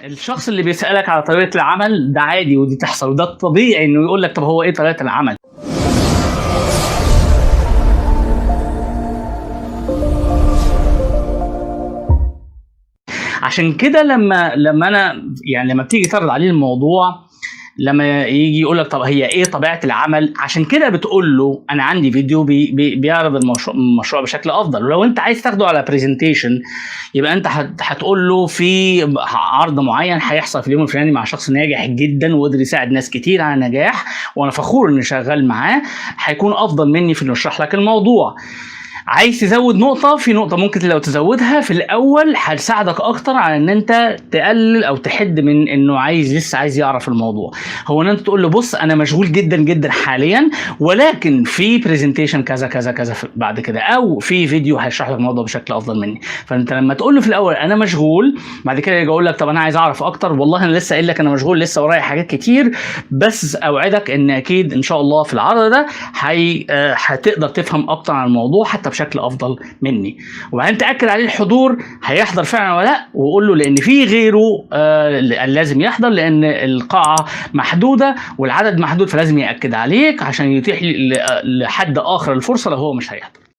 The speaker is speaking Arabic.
الشخص اللي بيسألك على طريقة العمل ده عادي ودي تحصل، وده الطبيعي انه يقول لك طب هو ايه طريقة العمل. عشان كده لما انا يعني لما بتيجي تعرض عليه الموضوع، لما يجي يقول لك طب هي ايه طبيعه العمل، عشان كده بتقول له انا عندي فيديو بيعرض المشروع بشكل افضل. ولو انت عايز تاخده على برزنتيشن يبقى انت هتقول له في عرض معين هيحصل في اليوم الفلاني مع شخص ناجح جدا وقدر يساعد ناس كتير على نجاح، وانا فخور اني شغال معاه، هيكون افضل مني في انه يشرح لك الموضوع. عايز تزود نقطة، في نقطة ممكن لو تزودها في الأول هتساعدك أكتر على إن أنت تقلل أو تحد من إنه لسه عايز يعرف الموضوع. هو إن أنت تقول له بص أنا مشغول جدا جدا حاليا، ولكن في برزنتيشن كذا كذا كذا بعد كده، أو في فيديو هيشرح لك الموضوع بشكل أفضل مني. فأنت لما تقول له في الأول أنا مشغول، بعد كده يجي يقول لك طب أنا عايز أعرف أكتر، والله أنا لسه قايل لك أنا مشغول، لسه ورايا حاجات كتير، بس أوعدك إن أكيد إن شاء الله في العرض ده هتقدر تفهم أكتر عن الموضوع حتى بشكل افضل مني. وبعدين تاكد عليه الحضور، هيحضر فعلا ولا لا، وقول له لان في غيره لازم يحضر، لان القاعه محدوده والعدد محدود، فلازم ياكد عليك عشان يتيح لحد اخر الفرصه لو هو مش هيحضر.